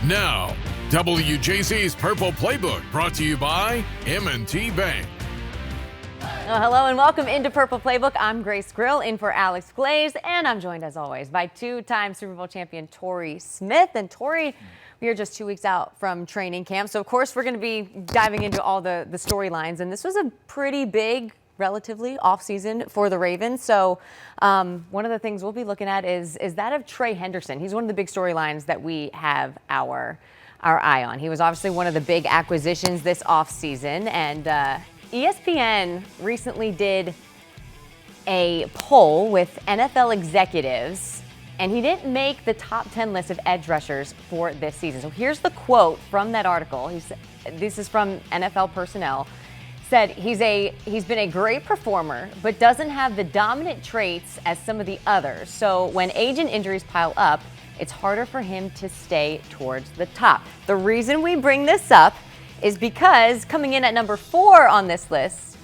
Now, WJC's Purple Playbook brought to you by M&T Bank. Well, hello and welcome into Purple Playbook. I'm Grace Grill in for Alex Glaze, and I'm joined as always by two-time Super Bowl champion Torrey Smith. And Torrey, we are just 2 weeks out from training camp, so of course we're going to be diving into all the storylines. And this was a pretty big, relatively off-season for the Ravens. So one of the things we'll be looking at is that of Trey Hendrickson. He's one of the big storylines that we have our eye on. He was obviously one of the big acquisitions this offseason, and ESPN recently did a poll with NFL executives, and he didn't make the top 10 list of edge rushers for this season. So here's the quote from that article. This is from NFL personnel. Said he's been a great performer, but doesn't have the dominant traits as some of the others. So when age and injuries pile up, it's harder for him to stay towards the top. The reason we bring this up is because coming in at number 4 on this list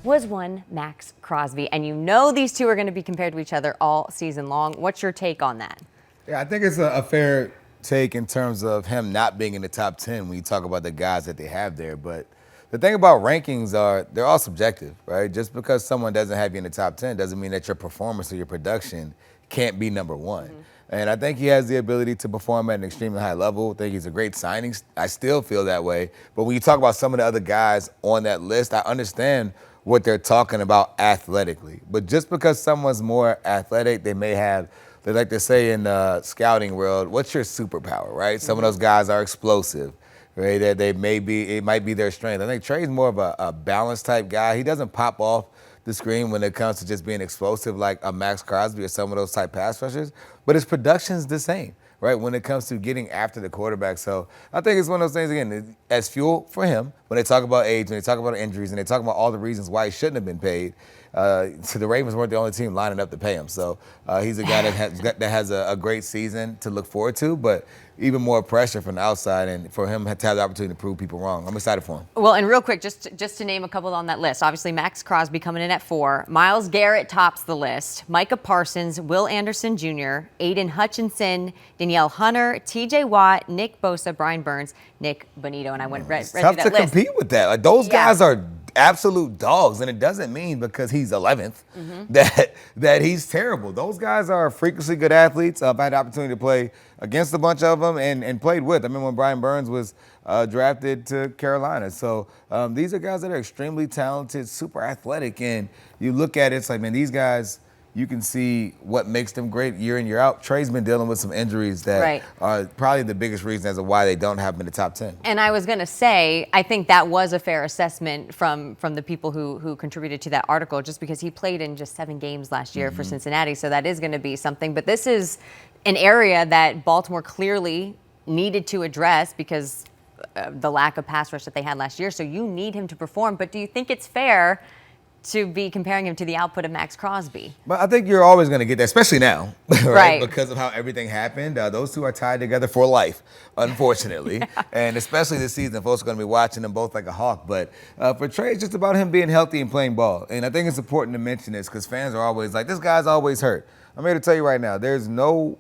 was one Maxx Crosby. And you know these two are going to be compared to each other all season long. What's your take on that? Yeah, I think it's a fair take in terms of him not being in the top 10 when you talk about the guys that they have there. But the thing about rankings they're all subjective, right? Just because someone doesn't have you in the top 10 doesn't mean that your performance or your production can't be number 1. Mm-hmm. And I think he has the ability to perform at an extremely high level. I think he's a great signing. I still feel that way. But when you talk about some of the other guys on that list, I understand what they're talking about athletically. But just because someone's more athletic, they like to say in the scouting world, what's your superpower, right? Some of those guys are explosive, right? It might be their strength. I think Trey's more of a balanced type guy. He doesn't pop off the screen when it comes to just being explosive like a Maxx Crosby or some of those type pass rushers, but his production's the same, right, when it comes to getting after the quarterback. So I think it's one of those things, again, as fuel for him when they talk about age, when they talk about injuries, and they talk about all the reasons why he shouldn't have been paid. So the Ravens weren't the only team lining up to pay him. So he's a guy that has a great season to look forward to, but even more pressure from the outside, and for him to have the opportunity to prove people wrong. I'm excited for him. Well, and real quick, just to name a couple on that list. Obviously, Maxx Crosby coming in at 4. Myles Garrett tops the list. Micah Parsons, Will Anderson Jr., Aiden Hutchinson, Danielle Hunter, T.J. Watt, Nick Bosa, Brian Burns, Nick Bonito, and I went read through that list. It's tough to compete with that. Like, those guys are absolute dogs, and it doesn't mean because he's 11th that he's terrible. Those guys are freakishly good athletes. I've had the opportunity to play against a bunch of them and played with. I remember when Brian Burns was drafted to Carolina. So these are guys that are extremely talented, super athletic, and you look at it, it's like, man, these guys, you can see what makes them great year in, year out. Trey's been dealing with some injuries that are probably the biggest reason as to why they don't have him in the top 10. And I was going to say, I think that was a fair assessment from the people who contributed to that article, just because he played in just 7 games last year for Cincinnati. So that is going to be something. But this is an area that Baltimore clearly needed to address because of the lack of pass rush that they had last year. So you need him to perform. But do you think it's fair to be comparing him to the output of Maxx Crosby? But I think you're always going to get that, especially now, right? Because of how everything happened. Those two are tied together for life, unfortunately. And especially this season, folks are going to be watching them both like a hawk. But for Trey, it's just about him being healthy and playing ball. And I think it's important to mention this because fans are always like, this guy's always hurt. I'm here to tell you right now, there's no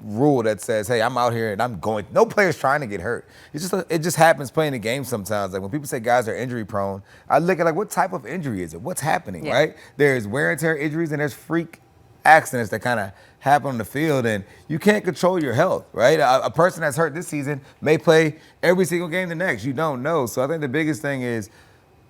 rule that says, hey, I'm out here and I'm going. No player's trying to get hurt. It just happens playing the game sometimes. Like when people say guys are injury prone, I look at like, what type of injury is it? What's happening, right? There's wear and tear injuries and there's freak accidents that kind of happen on the field, and you can't control your health, right? A person that's hurt this season may play every single game the next. You don't know. So I think the biggest thing is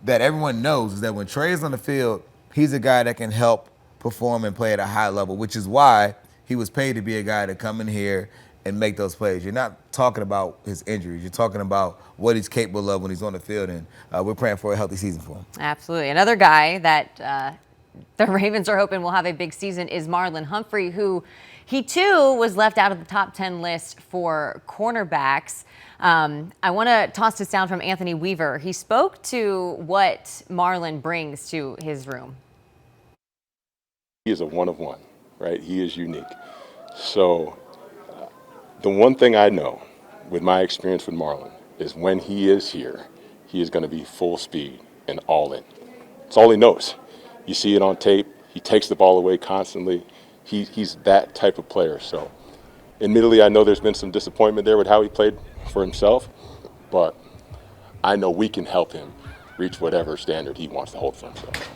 that everyone knows is that when Trey is on the field, he's a guy that can help perform and play at a high level, which is why he was paid to be a guy to come in here and make those plays. You're not talking about his injuries. You're talking about what he's capable of when he's on the field, and we're praying for a healthy season for him. Absolutely. Another guy that the Ravens are hoping will have a big season is Marlon Humphrey, who he too was left out of the top 10 list for cornerbacks. I want to toss this down from Anthony Weaver. He spoke to what Marlon brings to his room. He is a one-of-one, right? He is unique. So the one thing I know with my experience with Marlon is when he is here, he is going to be full speed and all in. It's all he knows. You see it on tape. He takes the ball away constantly. He's that type of player. So Admittedly, I know there's been some disappointment there with how he played for himself, but I know we can help him reach whatever standard he wants to hold for himself.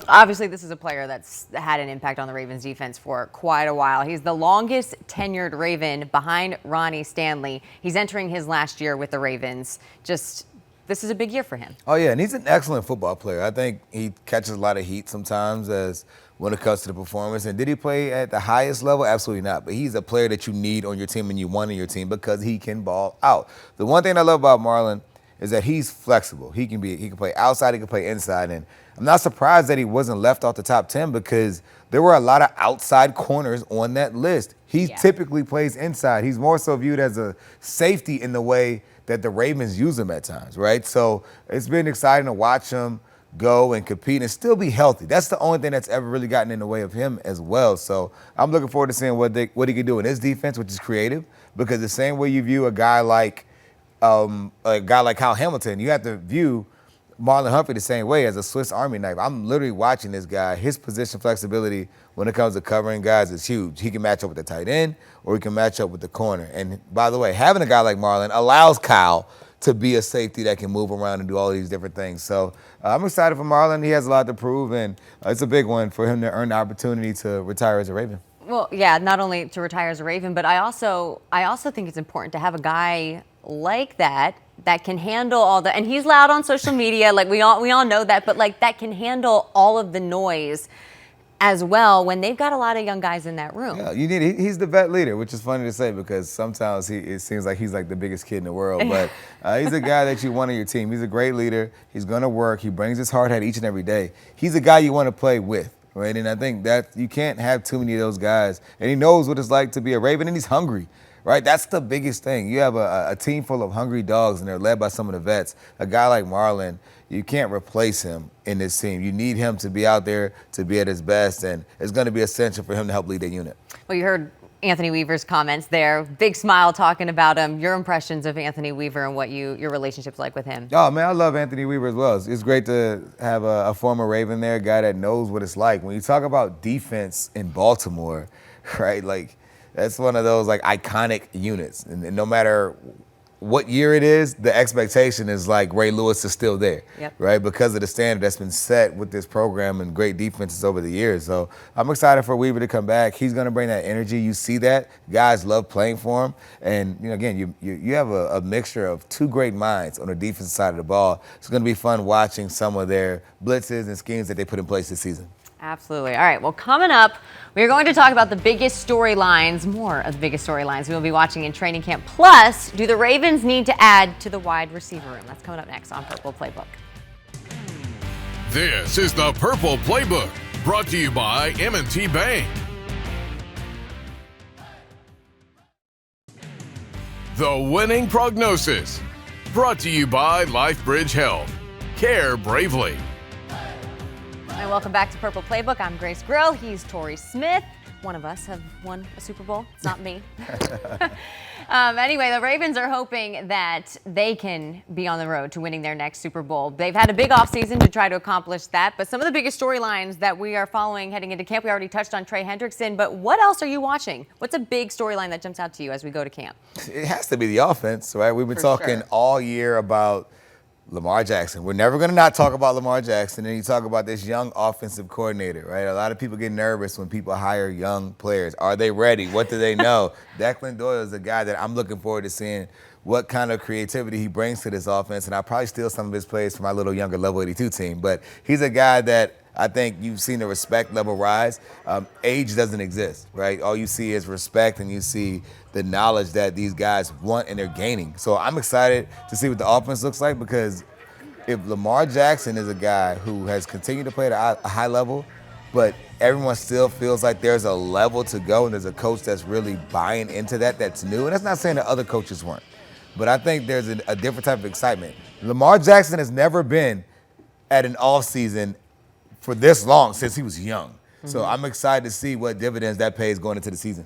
Obviously, this is a player that's had an impact on the Ravens defense for quite a while. He's the longest tenured Raven behind Ronnie Stanley. He's entering his last year with the Ravens. This is a big year for him. Oh, yeah, and he's an excellent football player. I think he catches a lot of heat sometimes when it comes to the performance. And did he play at the highest level? Absolutely not. But he's a player that you need on your team and you want on your team because he can ball out. The one thing I love about Marlon is that he's flexible. He can play outside, he can play inside. And I'm not surprised that he wasn't left off the top 10 because there were a lot of outside corners on that list. He typically plays inside. He's more so viewed as a safety in the way that the Ravens use him at times, right? So it's been exciting to watch him go and compete and still be healthy. That's the only thing that's ever really gotten in the way of him as well. So I'm looking forward to seeing what he can do in his defense, which is creative, because the same way you view a guy like Kyle Hamilton, you have to view Marlon Humphrey the same way, as a Swiss Army knife. I'm literally watching this guy. His position flexibility when it comes to covering guys is huge. He can match up with the tight end or he can match up with the corner. And by the way, having a guy like Marlon allows Kyle to be a safety that can move around and do all these different things. So I'm excited for Marlon. He has a lot to prove, and it's a big one for him to earn the opportunity to retire as a Raven. Well, yeah, not only to retire as a Raven, but I also think it's important to have a guy like that can handle all the, and he's loud on social media, like we all know that, but like that can handle all of the noise as well when they've got a lot of young guys in that room. Yeah, he's the vet leader, which is funny to say because sometimes it seems like he's like the biggest kid in the world, but he's a guy that you want on your team. He's a great leader. He's going to work. He brings his hard hat each and every day. He's a guy you want to play with, right? And I think that you can't have too many of those guys. And he knows what it's like to be a Raven, and he's hungry. Right, that's the biggest thing. You have a team full of hungry dogs, and they're led by some of the vets. A guy like Marlon, you can't replace him in this team. You need him to be out there to be at his best, and it's going to be essential for him to help lead that unit. Well, you heard Anthony Weaver's comments there. Big smile talking about him. Your impressions of Anthony Weaver and what your relationship's like with him. Oh, man, I love Anthony Weaver as well. It's great to have a former Raven there, a guy that knows what it's like. When you talk about defense in Baltimore, right, like, that's one of those like iconic units, and no matter what year it is, the expectation is like Ray Lewis is still there, right? Because of the standard that's been set with this program and great defenses over the years. So I'm excited for Weaver to come back. He's going to bring that energy. You see that guys love playing for him, and again, you have a mixture of two great minds on the defensive side of the ball. It's going to be fun watching some of their blitzes and schemes that they put in place this season. Absolutely. All right, well, coming up, we're going to talk about the biggest storylines, more of the biggest storylines we will be watching in training camp. Plus, do the Ravens need to add to the wide receiver room? That's coming up next on Purple Playbook. This is the Purple Playbook, brought to you by M&T Bank. The winning prognosis, brought to you by LifeBridge Health. Care bravely. And welcome back to Purple Playbook. I'm Grace Grill. He's Torrey Smith. One of us have won a Super Bowl. It's not me. Anyway, the Ravens are hoping that they can be on the road to winning their next Super Bowl. They've had a big offseason to try to accomplish that, but some of the biggest storylines that we are following heading into camp, we already touched on Trey Hendrickson, but what else are you watching? What's a big storyline that jumps out to you as we go to camp? It has to be the offense, right? We've been talking all year about Lamar Jackson. We're never going to not talk about Lamar Jackson. And you talk about this young offensive coordinator, right? A lot of people get nervous when people hire young players. Are they ready? What do they know? Declan Doyle is a guy that I'm looking forward to seeing what kind of creativity he brings to this offense. And I'll probably steal some of his plays from my little younger level 82 team. But he's a guy that I think you've seen the respect level rise. Age doesn't exist, right? All you see is respect, and you see the knowledge that these guys want and they're gaining. So I'm excited to see what the offense looks like, because if Lamar Jackson is a guy who has continued to play at a high level, but everyone still feels like there's a level to go and there's a coach that's really buying into that's new. And that's not saying that other coaches weren't, but I think there's a different type of excitement. Lamar Jackson has never been at an offseason for this long since he was young. So I'm excited to see what dividends that pays going into the season.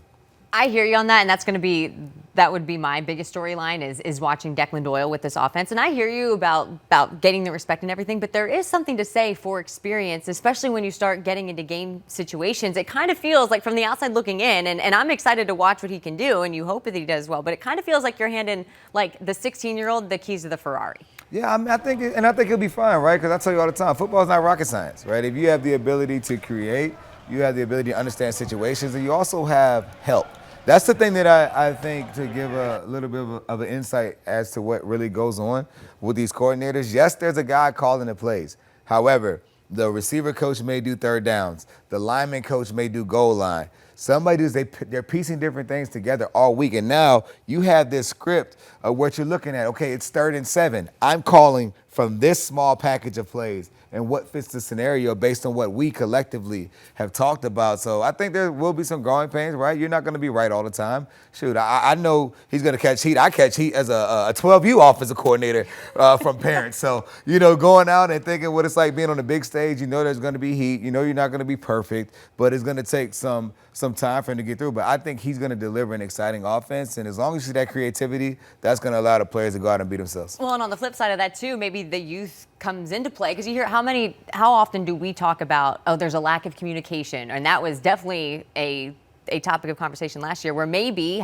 I hear you on that, and that's going to be that would be my biggest storyline is watching Declan Doyle with this offense. And I hear you about getting the respect and everything, but there is something to say for experience, especially when you start getting into game situations. It kind of feels like from the outside looking in, and I'm excited to watch what he can do, and you hope that he does well, but it kind of feels like you're handing like the 16-year-old the keys to the Ferrari. Yeah, I think he'll be fine, right? Because I tell you all the time, football is not rocket science, right? If you have the ability to create, you have the ability to understand situations, and you also have help. That's the thing that I think, to give a little bit of an insight as to what really goes on with these coordinators. Yes, there's a guy calling the plays. However, the receiver coach may do third downs. The lineman coach may do goal line. Somebody they're piecing different things together all week. And now you have this script of what you're looking at. Okay, it's 3rd and 7. I'm calling from this small package of plays and what fits the scenario based on what we collectively have talked about. So I think there will be some growing pains, right? You're not going to be right all the time. Shoot, I know he's going to catch heat. I catch heat as a 12U offensive coordinator from parents. So, going out and thinking what it's like being on the big stage, there's going to be heat. You're not going to be perfect, but it's going to take some time for him to get through. But I think he's going to deliver an exciting offense. And as long as you see that creativity, that's going to allow the players to go out and beat themselves. Well, and on the flip side of that, too, maybe the youth comes into play, because you hear how often do we talk about, there's a lack of communication, and that was definitely a topic of conversation last year, where maybe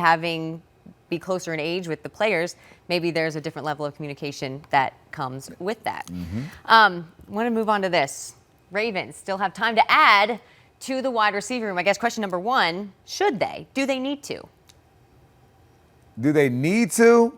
be closer in age with the players, maybe there's a different level of communication that comes with that. Want to move on to this. Ravens still have time to add to the wide receiver room. I guess question number one, should they? Do they need to? Do they need to?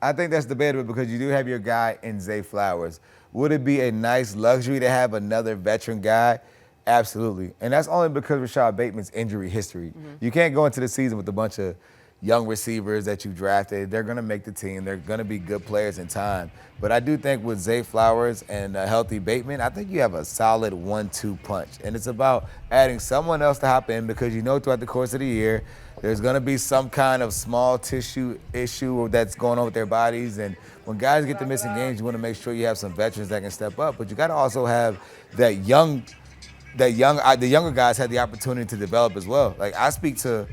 I think that's debatable, because you do have your guy in Zay Flowers. Would it be a nice luxury to have another veteran guy? Absolutely. And that's only because of Rashad Bateman's injury history. You can't go into the season with a bunch of young receivers that you drafted. They're going to make the team. They're going to be good players in time. But I do think with Zay Flowers and a healthy Bateman, I think you have a solid 1-2 punch. And it's about adding someone else to hop in, because throughout the course of the year, there's going to be some kind of small tissue issue that's going on with their bodies. And when guys get to missing games, you want to make sure you have some veterans that can step up. But you got to also have the younger guys have the opportunity to develop as well. Like, I speak to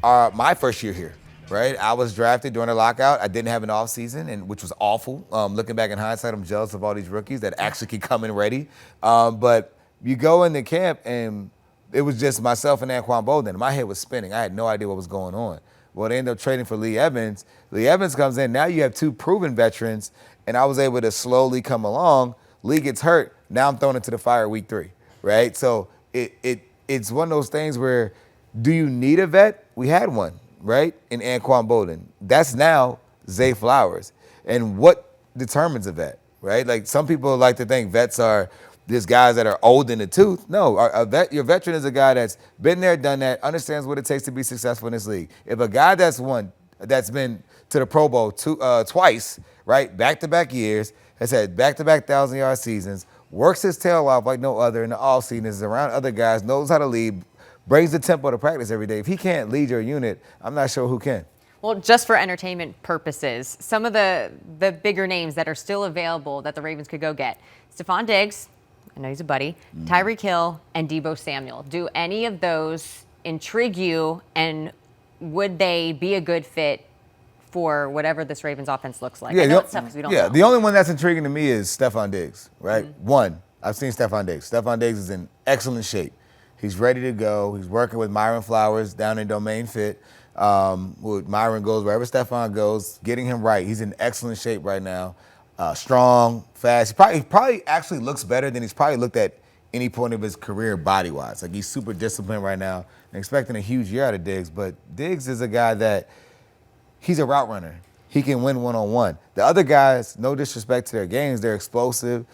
my first year here, right? I was drafted during the lockout. I didn't have an off season, which was awful. Looking back in hindsight, I'm jealous of all these rookies that actually can come in ready. But you go into camp, and it was just myself and Anquan Bolden. My head was spinning. I had no idea what was going on. Well, they ended up trading for Lee Evans. Lee Evans comes in. Now you have 2 proven veterans, and I was able to slowly come along. Lee gets hurt. Now I'm thrown into the fire week 3, right? So it's one of those things where, do you need a vet? We had one, right, in Anquan Bolden. That's now Zay Flowers. And what determines a vet, right? Like, some people like to think vets are just guys that are old in the tooth. No, your veteran is a guy that's been there, done that, understands what it takes to be successful in this league. If a guy that's been to the Pro Bowl twice, right, back-to-back years, has had back-to-back 1,000-yard seasons, works his tail off like no other in the offseason, is around other guys, knows how to lead, brings the tempo to practice every day. If he can't lead your unit, I'm not sure who can. Well, just for entertainment purposes, some of the bigger names that are still available that the Ravens could go get: Stephon Diggs, I know he's a buddy, Tyreek Hill, and Deebo Samuel. Do any of those intrigue you, and would they be a good fit for whatever this Ravens offense looks like? Yeah, I know it's tough because we don't know. The only one that's intriguing to me is Stephon Diggs, right? One, I've seen Stephon Diggs. Stephon Diggs is in excellent shape. He's ready to go. He's working with Myron Flowers down in Domain Fit. Myron goes wherever Stephon goes, getting him right. He's in excellent shape right now. Strong, fast. He probably actually looks better than he's probably looked at any point of his career body-wise. Like, he's super disciplined right now and expecting a huge year out of Diggs. But Diggs is a guy that he's a route runner. He can win one-on-one. The other guys, no disrespect to their games, they're explosive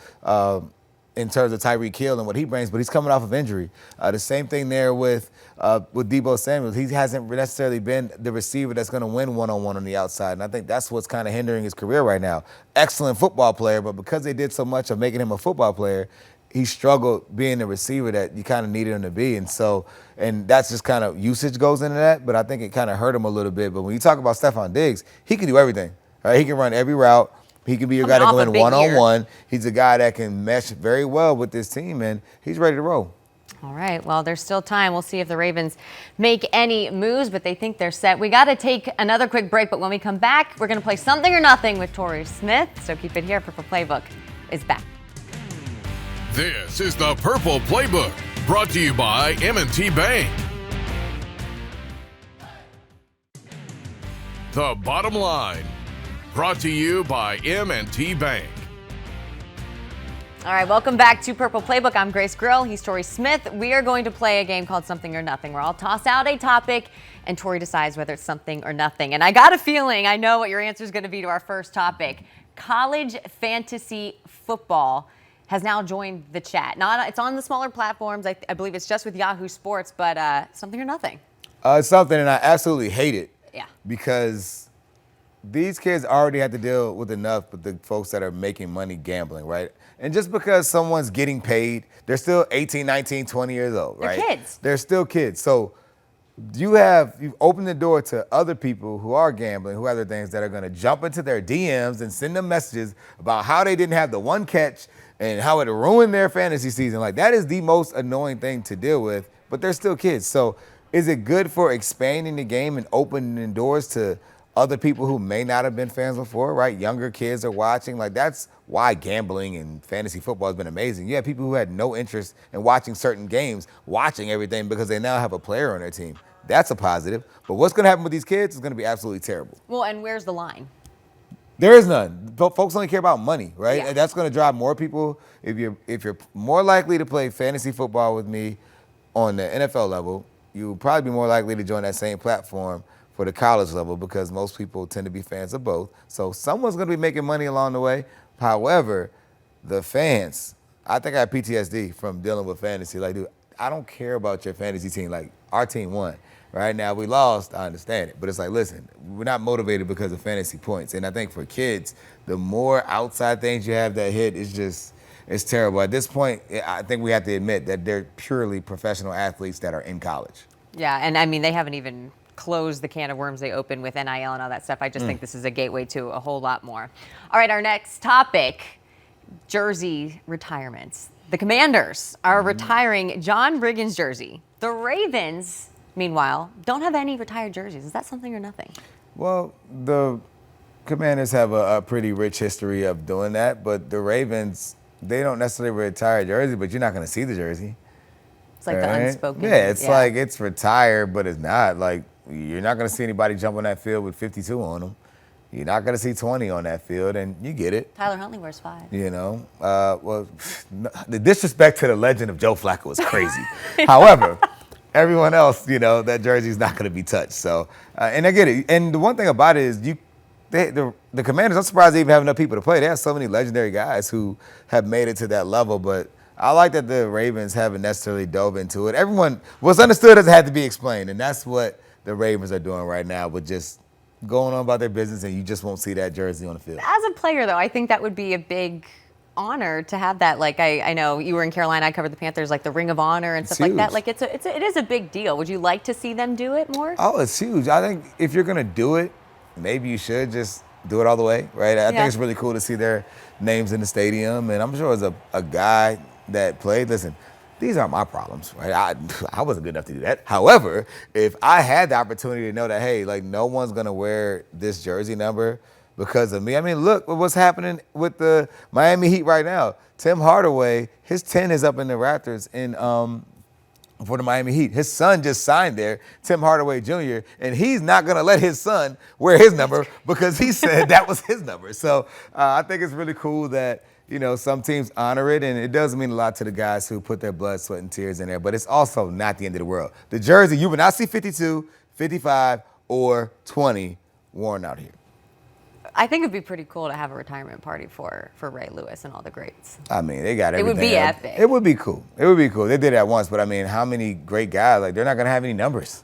in terms of Tyreek Hill and what he brings, but he's coming off of injury. The same thing there with Deebo Samuel. He hasn't necessarily been the receiver that's going to win one-on-one on the outside, and I think that's what's kind of hindering his career right now. Excellent football player, but because they did so much of making him a football player, he struggled being the receiver that you kind of needed him to be. And that's just kind of usage goes into that, but I think it kind of hurt him a little bit. But when you talk about Stephon Diggs, he can do everything. Right? He can run every route. He can be your guy that can win one-on-one. He's a guy that can mesh very well with this team, and he's ready to roll. All right, well, there's still time. We'll see if the Ravens make any moves, but they think they're set. We got to take another quick break, but when we come back, we're going to play Something or Nothing with Torrey Smith. So keep it here. Purple Playbook is back. This is the Purple Playbook, brought to you by M&T Bank. The Bottom Line, brought to you by M&T Bank. All right, welcome back to Purple Playbook. I'm Grace Grill. He's Torrey Smith. We are going to play a game called Something or Nothing, where I'll toss out a topic and Torrey decides whether it's something or nothing. And I got a feeling I know what your answer is going to be to our first topic. College fantasy football has now joined the chat. It's on the smaller platforms. I believe it's just with Yahoo Sports, but something or nothing. It's something, and I absolutely hate it. Yeah. Because these kids already have to deal with enough with the folks that are making money gambling, right? And just because someone's getting paid, they're still 18, 19, 20 years old, right? They're kids. They're still kids. So you've opened the door to other people who are gambling, who have other things that are going to jump into their DMs and send them messages about how they didn't have the one catch and how it ruined their fantasy season. Like, that is the most annoying thing to deal with, but they're still kids. So is it good for expanding the game and opening doors to other people who may not have been fans before, right? Younger kids are watching. Like, that's why gambling and fantasy football has been amazing. You have people who had no interest in watching certain games, watching everything because they now have a player on their team. That's a positive. But what's going to happen with these kids is going to be absolutely terrible. Well, and where's the line? There is none. Folks only care about money, right? Yeah. And that's going to drive more people. If you're more likely to play fantasy football with me on the NFL level, you'll probably be more likely to join that same platform for the college level, because most people tend to be fans of both. So someone's going to be making money along the way. However, the fans, I think I have PTSD from dealing with fantasy. Like, dude, I don't care about your fantasy team. Like, our team won. Right now, we lost, I understand it. But it's like, listen, we're not motivated because of fantasy points. And I think for kids, the more outside things you have that hit, it's terrible. At this point, I think we have to admit that they're purely professional athletes that are in college. Yeah, and I mean, they haven't even closed the can of worms they opened with NIL and all that stuff. I just think this is a gateway to a whole lot more. All right, our next topic, jersey retirements. The Commanders are retiring John Briggen's jersey. The Ravens, meanwhile, don't have any retired jerseys. Is that something or nothing? Well, the Commanders have a pretty rich history of doing that, but the Ravens, they don't necessarily retire a jersey, but you're not going to see the jersey. It's like the unspoken. Yeah, it's like it's retired, but it's not. Like, you're not going to see anybody jump on that field with 52 on them. You're not going to see 20 on that field, and you get it. Tyler Huntley wears 5. You know, well, the disrespect to the legend of Joe Flacco is crazy. However, everyone else, you know, that jersey's not going to be touched. So, and I get it. And the one thing about it is the Commanders, I'm surprised they even have enough people to play. They have so many legendary guys who have made it to that level, but I like that the Ravens haven't necessarily dove into it. Everyone, what's understood doesn't have to be explained, and that's what the Ravens are doing right now, with just going on about their business, and you just won't see that jersey on the field. As a player, though, I think that would be a big honor to have that. Like, I know you were in Carolina, I covered the Panthers, like the Ring of Honor and stuff like that. Like, it is a big deal. Would you like to see them do it more? Oh, it's huge. I think if you're going to do it, maybe you should just do it all the way, right? I think it's really cool to see their names in the stadium, and I'm sure as a guy that played, listen, these aren't my problems, right? I wasn't good enough to do that. However, if I had the opportunity to know that, hey, like, no one's going to wear this jersey number because of me. I mean, look what's happening with the Miami Heat right now. Tim Hardaway, his 10 is up in the Raptors for the Miami Heat. His son just signed there, Tim Hardaway Jr., and he's not going to let his son wear his number because he said that was his number. So I think it's really cool that, you know, some teams honor it, and it does mean a lot to the guys who put their blood, sweat, and tears in there, but it's also not the end of the world. The jersey, you will not see 52, 55, or 20 worn out here. I think it'd be pretty cool to have a retirement party for Ray Lewis and all the greats. I mean, they got everything. It would be epic. It would be cool. It would be cool. They did that once, but I mean, how many great guys? Like, they're not going to have any numbers.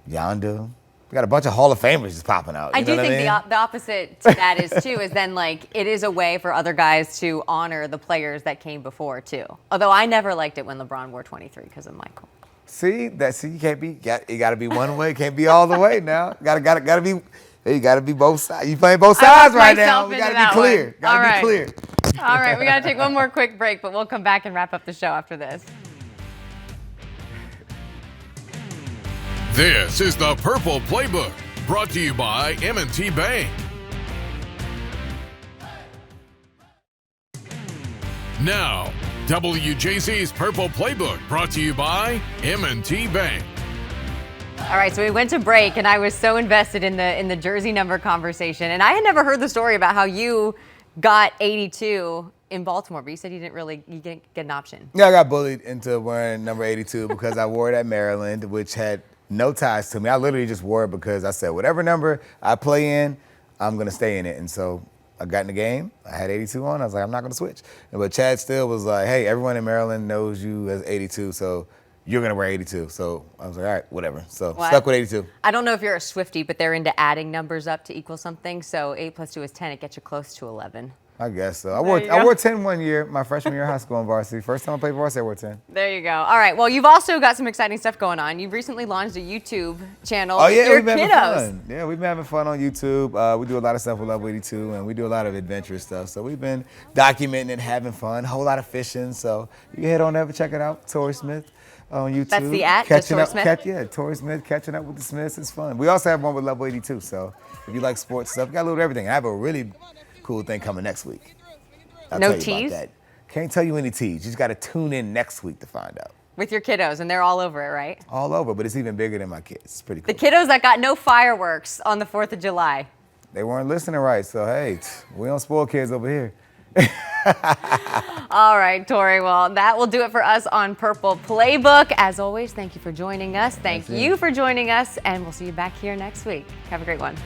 Yondu. We got a bunch of Hall of Famers just popping out. I do think the opposite to that is, too, is then, like, it is a way for other guys to honor the players that came before, too. Although I never liked it when LeBron wore 23 because of Michael. See, you can't be, you got to be one way. Can't be all the way now. Got to be. You got to be both sides. You playing both sides right now. We got to be clear. Got to be clear. All right, we got to take one more quick break, but we'll come back and wrap up the show after this. This is the Purple Playbook, brought to you by M&T Bank. Now, WJC's Purple Playbook, brought to you by M&T Bank. All right, so we went to break, and I was so invested in the jersey number conversation, and I had never heard the story about how you got 82 in Baltimore, but you said you didn't get an option. Yeah, I got bullied into wearing number 82 because I wore it at Maryland, which had no ties to me. I literally just wore it because I said, whatever number I play in, I'm going to stay in it. And so I got in the game. I had 82 on. I was like, I'm not going to switch. But Chad still was like, hey, everyone in Maryland knows you as 82, so you're going to wear 82. So I was like, all right, whatever. So stuck with 82. I don't know if you're a Swiftie, but they're into adding numbers up to equal something. So 8 + 2 is 10. It gets you close to 11. I guess so. I wore 10 one year, my freshman year of high school on varsity. First time I played varsity, I wore 10. There you go. All right. Well, you've also got some exciting stuff going on. You've recently launched a YouTube channel Oh, with yeah, your we've been kiddos. having fun. Yeah, we've been having fun on YouTube. We do a lot of stuff with Level 82, and we do a lot of adventurous stuff. So we've been documenting it, having fun, a whole lot of fishing. So you can head on over, check it out, Torrey Smith on YouTube. That's the @ just Torrey Smith? Torrey Smith, catching up with the Smiths. It's fun. We also have one with Level 82. So if you like sports stuff, we got a little of everything. I have a really cool thing coming next week. I'll No tell you tease? about that. Can't tell you any tease. You just got to tune in next week to find out. With your kiddos, and they're all over it, right? All over, but it's even bigger than my kids. It's pretty cool. The kiddos that got no fireworks on the 4th of July. They weren't listening right, so hey, we don't spoil kids over here. All right, Torrey. Well, that will do it for us on Purple Playbook. As always, thank you for joining us. Thank you for joining us, and we'll see you back here next week. Have a great one.